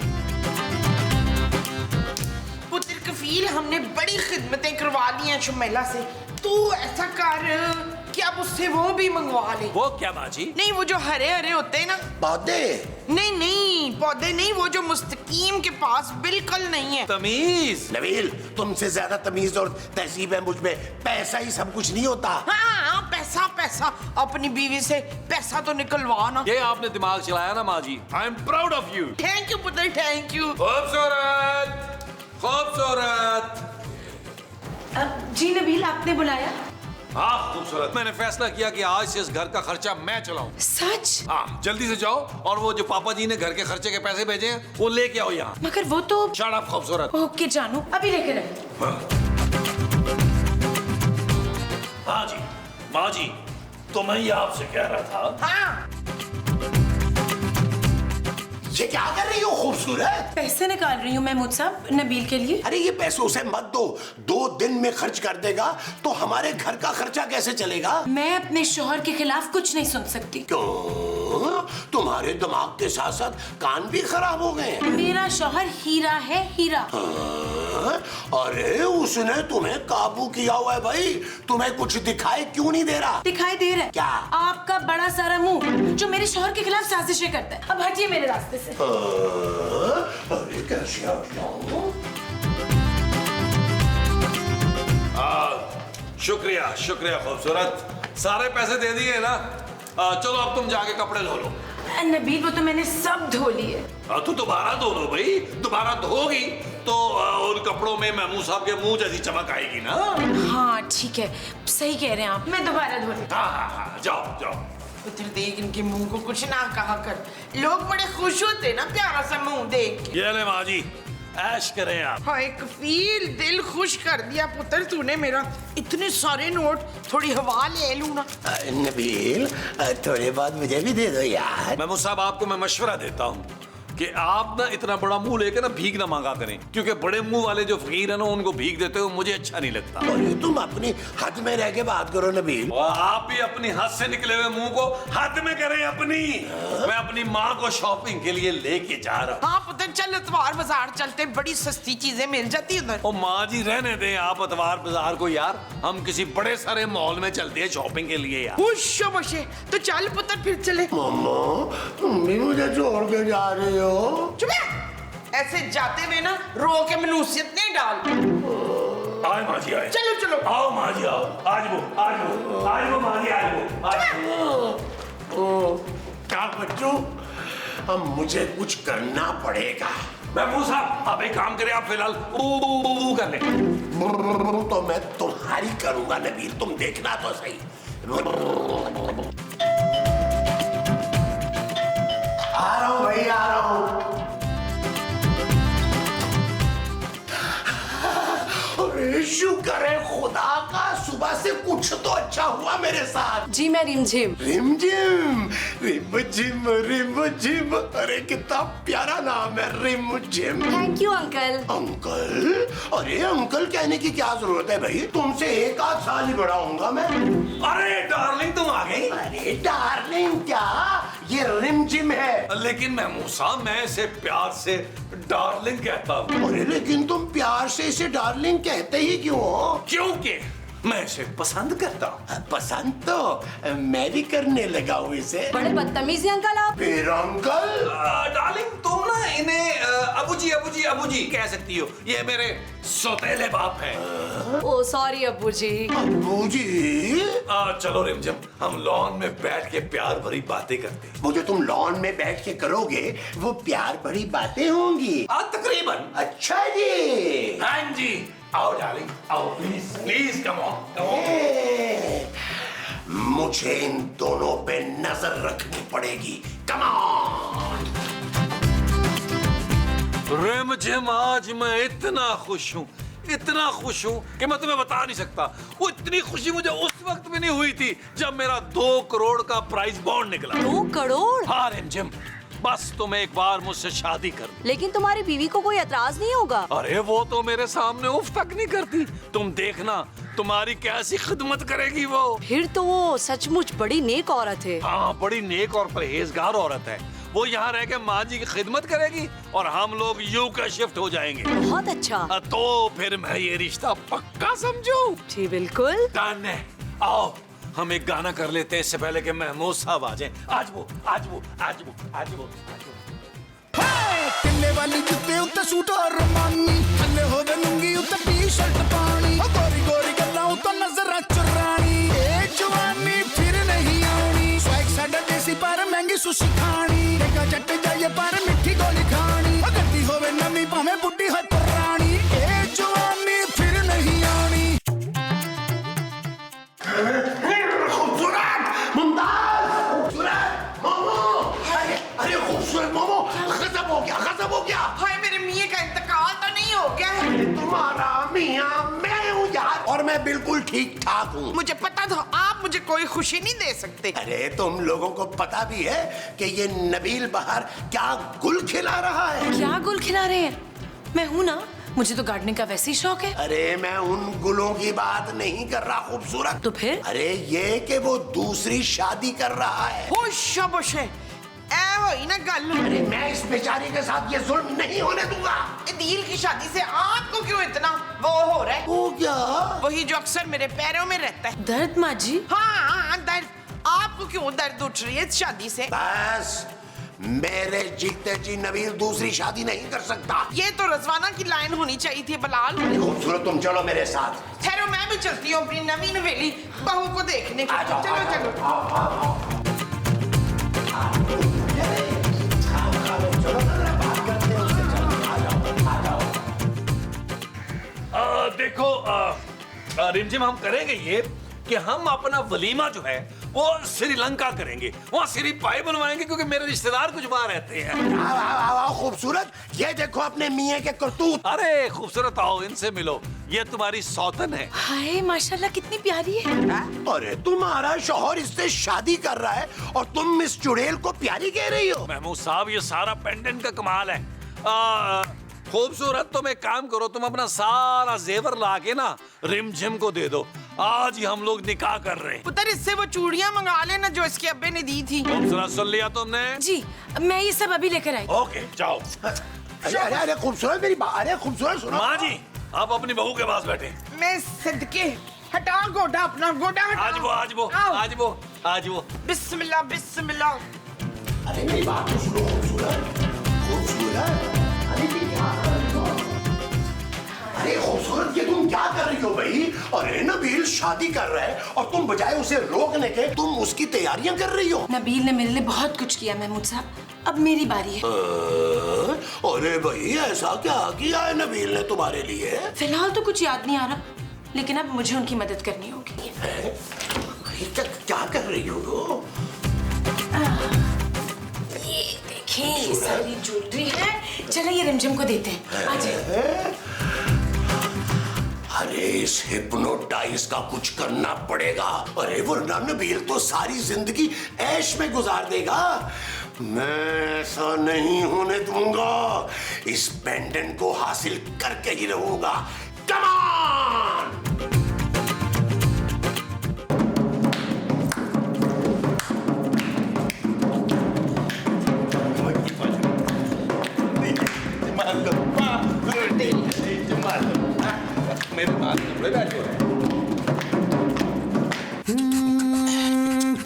S3: पुत्र कफील, हमने बड़ी खिदमतें करवा ली हैं शुमैला से। तू ऐसा कर कि अब उससे वो भी मंगवा ले।
S4: वो क्या माँ जी?
S3: नहीं, वो जो हरे हरे होते हैं ना।
S1: पौधे?
S3: नहीं पौधे नहीं, वो जो मुस्तकीम के पास बिल्कुल नहीं है।
S4: तमीज।
S1: नबील, तुमसे ज्यादा तमीज और तहजीब है मुझ में। पैसा ही सब कुछ नहीं होता।
S3: हाँ, पैसा अपनी बीवी से पैसा तो निकलवा ना।
S4: ये आपने दिमाग चलाया ना माँ जी। I am proud of you.
S3: Thank you पुत्र, थैंक यू।
S4: खूबसूरत खूबसूरत।
S2: जी नबील, आपने बुलाया?
S4: हाँ खूबसूरत, मैंने फैसला किया कि आज से इस घर का खर्चा मैं चलाऊं।
S2: सच?
S4: हाँ, जल्दी से जाओ और वो जो पापा जी ने घर के खर्चे के पैसे भेजे हैं वो लेके आओ यहाँ।
S2: मगर वो तो।
S4: शट अप खूबसूरत।
S2: ओके जानू, अभी लेकर आए।
S4: हाँ जी माँ जी, तो मैं ये आपसे कह रहा था।
S3: हाँ,
S1: ये क्या कर रही हो खूबसूरत?
S2: पैसे निकाल रही हूँ महमूद साहब, नबील के लिए।
S1: अरे ये पैसे उसे मत दो, 2 दिन में खर्च कर देगा तो हमारे घर का खर्चा कैसे चलेगा?
S2: मैं अपने शौहर के खिलाफ कुछ नहीं सुन सकती।
S1: क्यों? तुम्हारे दिमाग के साथ साथ कान भी खराब हो गए?
S2: मेरा शौहर हीरा है, हीरा।
S1: हाँ? अरे उसने तुम्हें काबू किया हुआ है भाई, तुम्हें कुछ दिखाई क्यों नहीं दे रहा?
S2: दिखाई दे रहा है।
S1: क्या?
S2: आपका बड़ा सारा मुंह जो मेरे शौहर के खिलाफ साजिशें करता है। अब हटिए मेरे रास्ते से।
S1: अरे कैसे हटाऊं?
S4: शुक्रिया शुक्रिया खूबसूरत, सारे पैसे दे दिए ना। चलो अब तुम जाके कपड़े धो लो।
S2: नबील, वो तो मैंने सब धो लिए।
S4: तो दोबारा धो लो भाई, दोबारा धोगी तो उन कपड़ों में महमूद साहब के मुंह जैसी चमक आएगी ना।
S2: हाँ ठीक है, सही कह रहे हैं आप, मैं दोबारा धो लेती
S4: हाँ, जाओ।
S3: पुत्र देख इनके मुंह को कुछ ना कहा कर, लोग बड़े खुश होते ना प्यारा सा मुंह देख के।
S4: ये ले माँ जी, ऐश करें आप।
S3: हाय कफील, दिल खुश कर दिया पुत्र तूने मेरा। इतने सारे नोट, थोड़ी हवा ले लूं ना।
S1: नबील, थोड़े बाद मुझे भी दे दो यार।
S4: महमूद साहब, आपको मैं मशवरा देता हूँ कि आप ना इतना बड़ा मुंह लेकर ना भीख ना मांगा करें, क्योंकि बड़े मुंह वाले जो फकीर है ना उनको भीख देते हो मुझे अच्छा नहीं लगता।
S1: और ये तुम अपनी हद में रह के बात करो नबील।
S4: और आप भी अपनी हद से निकले हुए मुंह को हद में करें अपनी। मैं अपनी माँ को शॉपिंग के लिए लेके जा रहा हूँ।
S3: हाँ पुत्र, चल इतवार बाजार चलते, बड़ी सस्ती चीजें मिल जाती है उधर।
S4: ओ माँ जी, रहने दें आप अतवार बाजार को यार, हम किसी बड़े सारे मॉल में चलते हैं शॉपिंग के लिए यार।
S3: बशे तो चल पुत्र फिर चले।
S1: मम्मा, तुम भी मुझे छोड़ के जा रही हो?
S3: चुप है। ऐसे जाते हुए ना रो के मनुष्यत नहीं डाल।
S4: आए माँ जी आए।
S3: चलो
S4: आओ माँ जी आओ। आज वो माँ जी आज वो।
S1: क्या बच्चों, अब मुझे कुछ करना पड़ेगा।
S4: महमूद साहब आप एक काम करें, आप फिलहाल ऊ कर लें।
S1: तो मैं तुम्हारी करूंगा नबील, तुम देखना तो सही। आ रहा हूं भाई, आ रहा हूं। अरे शुक्र है खुदा का, सुबह से कुछ तो अच्छा हुआ मेरे साथ।
S7: जी मैं रिमझिम।
S1: रिमझिम, रिमझिम, रिमझिम, अरे कितना प्यारा नाम है, रिमझिम।
S7: Thank you uncle.
S1: अंकल? अरे अंकल कहने की क्या जरूरत है भाई, तुमसे एक आध साल ही बड़ा हूंगा मैं।
S4: अरे डार्लिंग तुम आ गई।
S1: अरे डार्लिंग क्या, ये रिमझिम है।
S4: लेकिन महमूद साहब मैं इसे प्यार से डार्लिंग कहता हूँ।
S1: अरे लेकिन तुम प्यार से इसे डार्लिंग कहते ही क्यों हो?
S4: क्योंकि मैं इसे पसंद करता हूँ।
S1: पसंद तो मैं भी करने लगा हूँ इसे।
S7: बड़े बदतमीज हैं अंकल आप।
S1: फिर अंकल?
S4: डार्लिंग तुम ना इन्हें अबूजी अबूजी अबूजी कह सकती हो, ये मेरे सौतेले बाप हैं।
S7: ओ सॉरी अब्बू जी।
S1: अब्बू जी?
S4: चलो रिमझिम हम लॉन में बैठ के प्यार भरी बातें करते हैं।
S1: वो जो तुम लॉन में बैठ के करोगे वो प्यार भरी बातें होंगी?
S4: तकरीबन।
S1: अच्छा जी।
S4: हाँ जी, आओ डार्लिंग आओ, please please come on come on.
S1: मुझे इन दोनों पे नजर रखनी पड़ेगी, कम ऑन।
S4: रिमझिम आज मैं इतना खुश हूँ कि मैं तुम्हें बता नहीं सकता। वो इतनी खुशी मुझे उस वक्त भी नहीं हुई थी जब मेरा 2 करोड़ का प्राइज बॉन्ड निकला।
S7: 2 करोड़?
S4: हाँ रिमझिम, बस तुम एक बार मुझसे शादी कर।
S7: लेकिन तुम्हारी बीवी को कोई एतराज नहीं होगा?
S4: अरे वो तो मेरे सामने उफ तक नहीं करती, तुम देखना तुम्हारी कैसी खिदमत करेगी वो।
S7: फिर तो वो सचमुच बड़ी नेक औरत है।
S4: हाँ बड़ी नेक और परहेजगार औरत है। वो यहाँ रह के माँ जी की खिदमत करेगी और हम लोग यूके शिफ्ट हो जाएंगे।
S7: बहुत अच्छा।
S4: तो फिर मैं ये रिश्ता पक्का समझूं।
S7: जी बिल्कुल।
S4: डन है। आओ हम एक गाना कर लेते हैं इससे पहले कि महमूद साहब आ जाएं। आज वो
S9: किले वाली जुत्ते उत्ते सूट और रमानी, थल्ले होवे लुंगी उत्ते टी-शर्ट पानी, गोरी गोरी गल्लां उत्ते नजर चुरानी, ए जवानी फिर नहीं आनी, स्वैग साडा देसी पर महंगी सुशी खानी, देखा जट जाइए पर मिठी गोली खानी, गड्डी होवे नवी भावे बुड्ढी हो पुरानी, ए जवानी फिर नहीं आनी।
S1: खूबसूरत, मुमताज, खूबसूरत मोमो, अरे खूबसूरत मोमो, गजब हो गया।
S3: हाय मेरे मियाँ का इंतकाल तो नहीं हो गया है?
S1: तुम्हारा मियाँ मैं हूँ यार, और मैं बिल्कुल ठीक ठाक हूँ।
S3: मुझे पता था आप मुझे कोई खुशी नहीं दे सकते।
S1: अरे तुम लोगों को पता भी है कि ये नबील बाहर क्या गुल खिला रहा है?
S2: क्या गुल खिला रहे हैं? मैं हूं ना, मुझे तो गार्डनिंग का वैसे ही शौक है।
S1: अरे मैं उन गुलों की बात नहीं कर रहा खूबसूरत।
S2: तो फिर?
S1: अरे ये कि वो दूसरी शादी कर रहा है।
S3: होश है ऐ होई ना गल।
S1: अरे मैं इस बेचारे के साथ ये जुल्म नहीं होने दूंगा।
S3: दिल की शादी से आपको क्यों इतना वो हो रहा है?
S1: हो क्या?
S3: वही जो अक्सर मेरे पैरों में रहता है।
S2: दर्द माँ जी?
S3: हाँ दर्द। आपको क्यों दर्द उठ रही है इस शादी से?
S1: बस मेरे जीते जी नबील दूसरी शादी नहीं कर सकता।
S3: ये तो रजवाना की लाइन होनी चाहिए थी बलाल।
S1: खूबसूरत तुम चलो मेरे साथ।
S3: ठहरो मैं भी चलती हूँ अपनी नवीन हवेली बहू को देखने के लिए। चलो
S4: देखो रिमझिम हम करेंगे ये कि हम अपना वलीमा जो है वो श्रीलंका करेंगे, वहाँ सिरी पाई बनवाएंगे क्योंकि मेरे रिश्तेदार कुछ वहाँ रहते हैं।
S1: आओ खूबसूरत, ये देखो अपने मियाँ के करतूत।
S4: अरे खूबसूरत आओ इनसे मिलो, ये तुम्हारी सौतन है।
S2: हाय माशाल्लाह कितनी प्यारी है।
S1: अरे तुम्हारा शौहर इससे शादी कर रहा है और तुम इस चुड़ैल को प्यारी कह रही हो?
S4: महमूद साहब ये सारा पेंडेंट का कमाल है। खूबसूरत तुम एक काम करो, तुम अपना सारा जेवर लाके ना रिमझिम को दे दो, आज ही हम लोग निकाह कर रहे हैं।
S3: पुत्र इससे वो चूड़ियां मंगा लेना जो इसके अब्बे ने दी थी।
S4: खूबसूरत सुन लिया तुमने?
S2: जी मैं ये सब अभी लेकर आई।
S4: ओके जाओ।
S1: अरे खूबसूरत मेरी बात। अरे खूबसूरत सुनो।
S4: माँ जी आप अपनी बहू के पास बैठे।
S3: मैं सदके हटा गोडा अपना गोडा हटा।
S4: आज वो
S3: बिस्मिल्लाह बिस्मिल्लाह।
S1: अरे मेरी बात तो सुनो खूबसूरत। खूबसूरत अरे अरे खूबसूरत, ये तुम क्या कर रही हो भाई? अरे नबील शादी कर रहा है और तुम बजाय उसे रोकने के तुम उसकी तैयारियां कर रही हो।
S2: नबील ने मेरे लिए बहुत कुछ किया महमूद साहब, अब मेरी बारी है।
S1: अरे भाई ऐसा क्या किया है नबील ने तुम्हारे लिए?
S2: फिलहाल तो कुछ याद नहीं आ रहा, लेकिन अब मुझे उनकी मदद करनी होगी।
S1: क्या कर रही हो?
S2: ये देखें, ये सारी ज्वेलरी है। चलो ये रिमझिम को देते हैं। आ जाइए।
S1: अरे इस हिप्नोटाइज का कुछ करना पड़ेगा, अरे वरना नबील तो सारी जिंदगी ऐश में गुजार देगा। मैं ऐसा नहीं होने दूंगा, इस पेंडेंट को हासिल करके ही रहूंगा। Come on!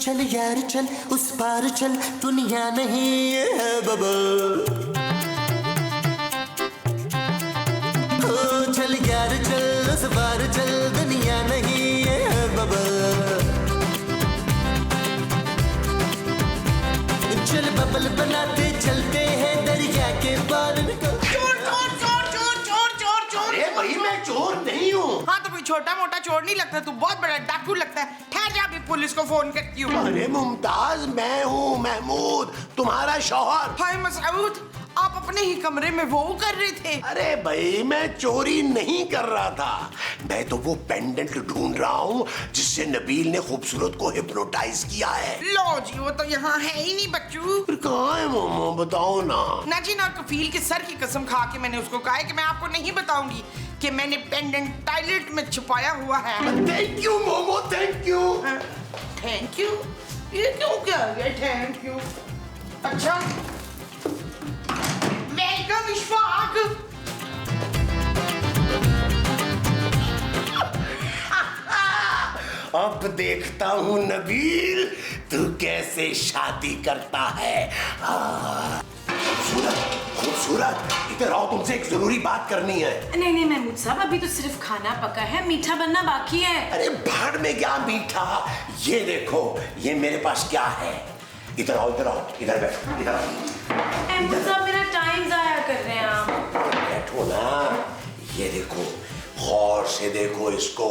S8: चल यार चल उस पार चल, दुनिया नहीं है बबल। ओ चल यार चल उस पार चल, दुनिया नहीं है बबल। चल बबल बनाते चलते हैं दरिया के पार निकल।
S1: अरे भाई मैं चोर नहीं हूँ।
S3: हाँ तो कोई छोटा मोटा चोर नहीं लगता, तू बहुत बड़ा डाकू लगता है। ठहर जा, अभी पुलिस को फोन करती हूँ।
S1: अरे मुमताज, मैं हूँ महमूद, तुम्हारा शौहर।
S3: हाय मसऊद, आप अपने ही कमरे में वो कर रहे थे?
S1: अरे भाई मैं चोरी नहीं कर रहा था, मैं तो वो पेंडेंट ढूंढ रहा हूँ जिससे नबील ने खूबसूरत को हिप्नोटाइज किया है।
S3: लो जी, वो तो यहाँ है ही नहीं बच्चू।
S1: फिर कहाँ है मोमो, बताओ ना।
S3: ना जी ना, कफील के सर की कसम खा के मैंने उसको कहा है कि मैं आपको नहीं बताऊंगी कि मैंने पेंडेंट टॉयलेट में छुपाया हुआ है।
S1: Thank you momo, thank you.
S3: Thank you? ये क्यों कह गया थैंक यू? अच्छा, वेलकम इशफाक।
S1: अब देखता हूँ नबील तू कैसे शादी करता है। खूबसूरत, खूबसूरत, इधर आओ, तुमसे एक जरूरी बात करनी है।
S2: नहीं नहीं महमूद साहब, अभी तो सिर्फ खाना पका है, मीठा बनना बाकी है।
S1: अरे भाड़ में क्या मीठा, ये देखो ये मेरे पास क्या है। इधर आओ, इधर आओ, इधर बैठो, इधर आओ।
S2: महमूद साहब मेरा टाइम जाया कर रहे हैं आप।
S1: बैठो ना, ये देखो, गौर से देखो इसको।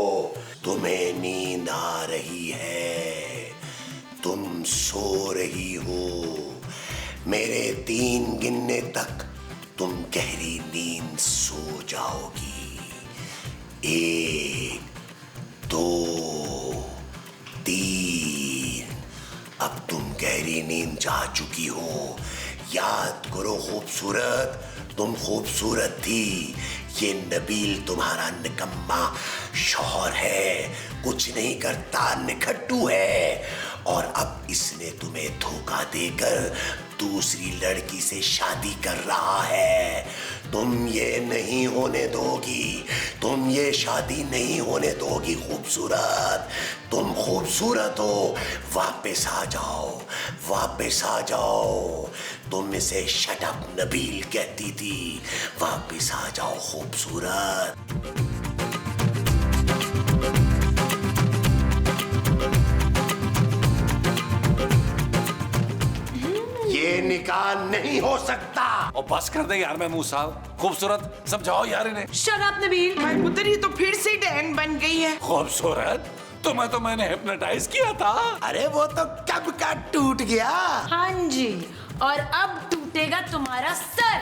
S1: तुम्हें नींद आ रही है, तुम सो रही हो, मेरे 3 गिनने तक तुम गहरी नींद सो जाओगी। 1 2 3। अब तुम गहरी नींद जा चुकी हो। याद करो खूबसूरत, तुम खूबसूरत थी, ये नबील तुम्हारा निकम्मा शौहर है, कुछ नहीं करता, निखट्टू है, और अब इसने तुम्हें धोखा देकर दूसरी लड़की से शादी कर रहा है। तुम ये नहीं होने दोगी, तुम ये शादी नहीं होने दोगी खूबसूरत। तुम खूबसूरत हो, वापस आ जाओ, वापस आ जाओ। तुम इसे शट अप नबील कहती थी, वापस आ जाओ खूबसूरत। ये निकाह नहीं हो सकता।
S4: और बस कर दे यार महमूद साहब, खूबसूरत समझाओ यार इन्हें।
S2: Shut up Nabeel.
S3: भाई पुत्र, ये तो फिर से डैन बन गई है।
S4: खूबसूरत, तुम्हें तो मैंने हिप्नोटाइज किया था।
S1: अरे वो तो कब का टूट गया।
S2: हाँ जी, और अब टूटेगा तुम्हारा सर।